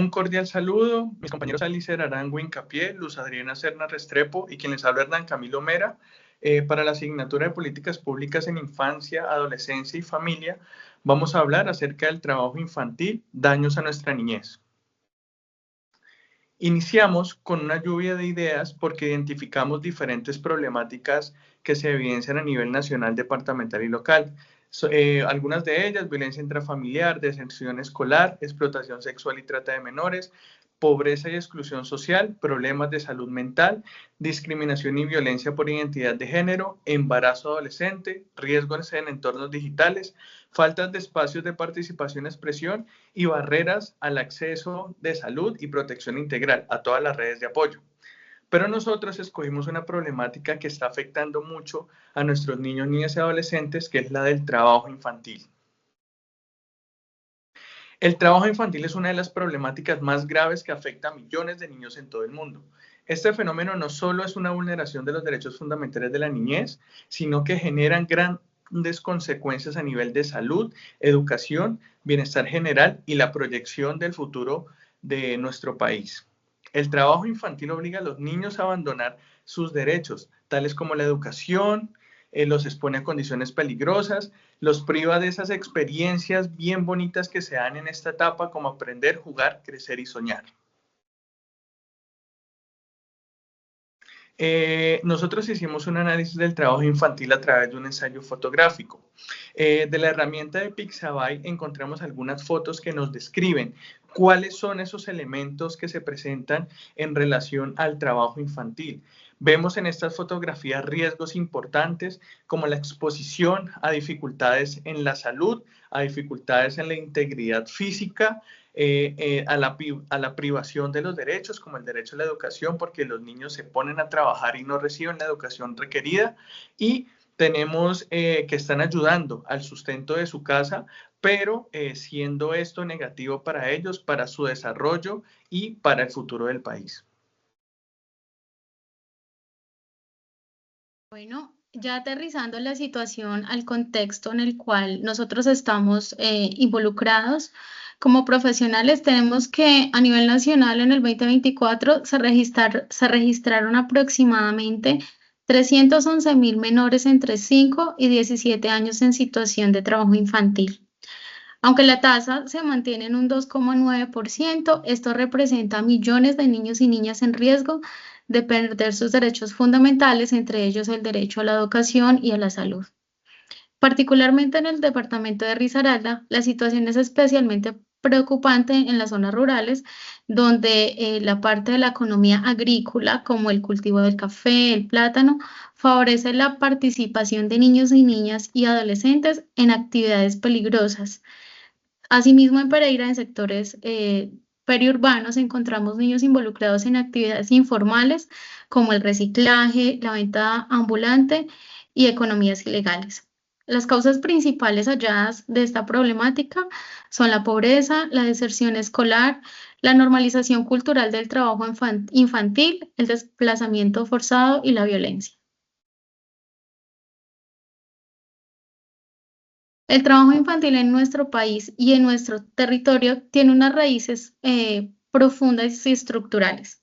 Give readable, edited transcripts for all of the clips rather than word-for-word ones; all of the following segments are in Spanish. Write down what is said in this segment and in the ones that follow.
Un cordial saludo, mis compañeros Alicer Arango Hincapié, Luz Adriana Serna Restrepo y quien les habla Hernán Camilo Mera. Para la asignatura de Políticas Públicas en Infancia, Adolescencia y Familia, vamos a hablar acerca del trabajo infantil, daños a nuestra niñez. Iniciamos con una lluvia de ideas porque identificamos diferentes problemáticas que se evidencian a nivel nacional, departamental y local. Algunas de ellas: violencia intrafamiliar, deserción escolar, explotación sexual y trata de menores, pobreza y exclusión social, problemas de salud mental, discriminación y violencia por identidad de género, embarazo adolescente, riesgos en entornos digitales, faltas de espacios de participación y expresión y barreras al acceso de salud y protección integral a todas las redes de apoyo. Pero nosotros escogimos una problemática que está afectando mucho a nuestros niños, niñas y adolescentes, que es la del trabajo infantil. El trabajo infantil es una de las problemáticas más graves que afecta a millones de niños en todo el mundo. Este fenómeno no solo es una vulneración de los derechos fundamentales de la niñez, sino que generan grandes consecuencias a nivel de salud, educación, bienestar general y la proyección del futuro de nuestro país. El trabajo infantil obliga a los niños a abandonar sus derechos, tales como la educación, los expone a condiciones peligrosas, los priva de esas experiencias bien bonitas que se dan en esta etapa, como aprender, jugar, crecer y soñar. Nosotros hicimos un análisis del trabajo infantil a través de un ensayo fotográfico. De la herramienta de Pixabay encontramos algunas fotos que nos describen cuáles son esos elementos que se presentan en relación al trabajo infantil. Vemos en estas fotografías riesgos importantes como la exposición a dificultades en la salud, a dificultades en la integridad física, a la privación de los derechos, como el derecho a la educación, porque los niños se ponen a trabajar y no reciben la educación requerida, y tenemos que están ayudando al sustento de su casa, pero siendo esto negativo para ellos, para su desarrollo y para el futuro del país. Bueno, ya aterrizando la situación al contexto en el cual nosotros estamos involucrados, como profesionales tenemos que a nivel nacional en el 2024 se registraron aproximadamente 311.000 menores entre 5 y 17 años en situación de trabajo infantil. Aunque la tasa se mantiene en un 2,9%, esto representa a millones de niños y niñas en riesgo de perder sus derechos fundamentales, entre ellos el derecho a la educación y a la salud. Particularmente en el departamento de Risaralda, la situación es especialmente preocupante en las zonas rurales, donde la parte de la economía agrícola, como el cultivo del café, el plátano, favorece la participación de niños y niñas y adolescentes en actividades peligrosas. Asimismo, en Pereira, en sectores periurbanos, encontramos niños involucrados en actividades informales como el reciclaje, la venta ambulante y economías ilegales. Las causas principales halladas de esta problemática son la pobreza, la deserción escolar, la normalización cultural del trabajo infantil, el desplazamiento forzado y la violencia. El trabajo infantil en nuestro país y en nuestro territorio tiene unas raíces profundas y estructurales.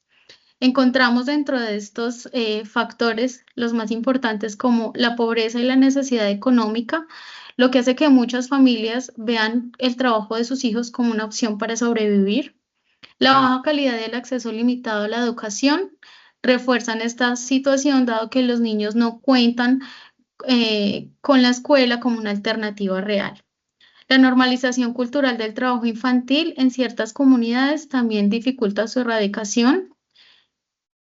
Encontramos dentro de estos factores los más importantes como la pobreza y la necesidad económica, lo que hace que muchas familias vean el trabajo de sus hijos como una opción para sobrevivir. La baja calidad y el acceso limitado a la educación refuerzan esta situación, dado que los niños no cuentan con la escuela como una alternativa real. La normalización cultural del trabajo infantil en ciertas comunidades también dificulta su erradicación.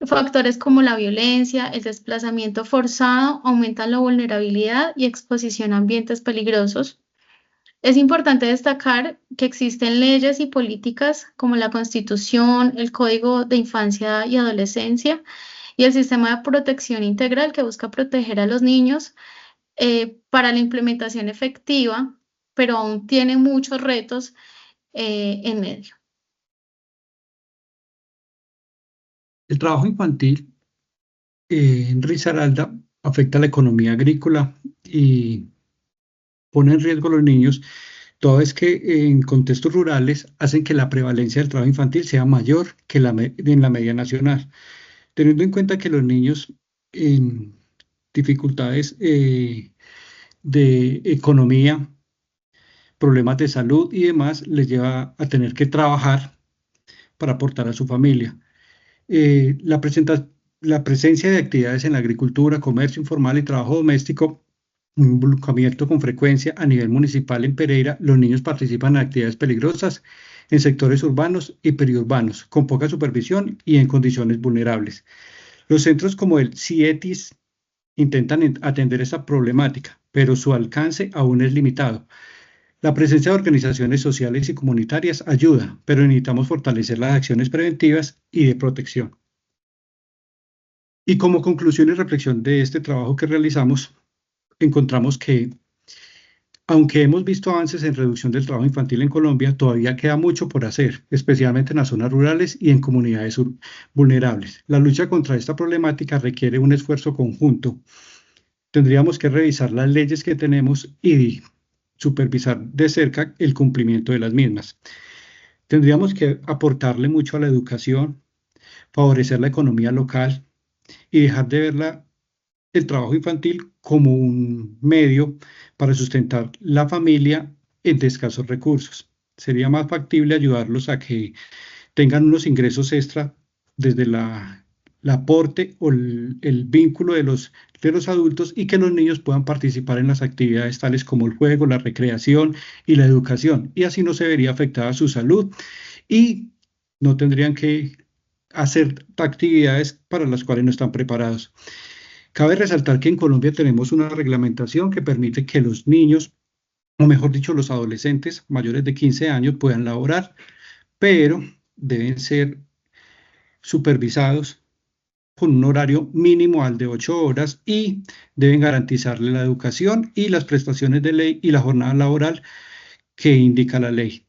Factores como la violencia, el desplazamiento forzado aumentan la vulnerabilidad y exposición a ambientes peligrosos. Es importante destacar que existen leyes y políticas como la Constitución, el Código de Infancia y Adolescencia y el Sistema de Protección Integral que busca proteger a los niños para la implementación efectiva, pero aún tiene muchos retos en medio. El trabajo infantil en Risaralda afecta a la economía agrícola y pone en riesgo a los niños Todo es que en contextos rurales hacen que la prevalencia del trabajo infantil sea mayor que en la media nacional, teniendo en cuenta que los niños en dificultades de economía, problemas de salud y demás, les lleva a tener que trabajar para aportar a su familia. La presencia de actividades en la agricultura, comercio informal y trabajo doméstico, involucramiento con frecuencia a nivel municipal en Pereira, los niños participan en actividades peligrosas en sectores urbanos y periurbanos, con poca supervisión y en condiciones vulnerables. Los centros como el CIETIS intentan atender esta problemática, pero su alcance aún es limitado. La presencia de organizaciones sociales y comunitarias ayuda, pero necesitamos fortalecer las acciones preventivas y de protección. Y como conclusión y reflexión de este trabajo que realizamos, encontramos que, aunque hemos visto avances en reducción del trabajo infantil en Colombia, todavía queda mucho por hacer, especialmente en las zonas rurales y en comunidades vulnerables. La lucha contra esta problemática requiere un esfuerzo conjunto. Tendríamos que revisar las leyes que tenemos y supervisar de cerca el cumplimiento de las mismas. Tendríamos que aportarle mucho a la educación, favorecer la economía local y dejar de ver el trabajo infantil como un medio para sustentar la familia de escasos recursos. Sería más factible ayudarlos a que tengan unos ingresos extra desde el aporte o el vínculo de los adultos y que los niños puedan participar en las actividades tales como el juego, la recreación y la educación. Y así no se vería afectada su salud y no tendrían que hacer actividades para las cuales no están preparados. Cabe resaltar que en Colombia tenemos una reglamentación que permite que los niños, o mejor dicho, los adolescentes mayores de 15 años puedan laborar, pero deben ser supervisados con un horario mínimo al de 8 horas y deben garantizarle la educación y las prestaciones de ley y la jornada laboral que indica la ley.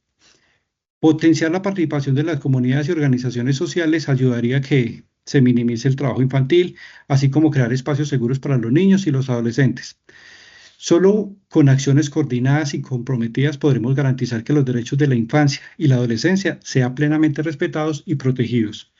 Potenciar la participación de las comunidades y organizaciones sociales ayudaría a que se minimice el trabajo infantil, así como crear espacios seguros para los niños y los adolescentes. Solo con acciones coordinadas y comprometidas podremos garantizar que los derechos de la infancia y la adolescencia sean plenamente respetados y protegidos.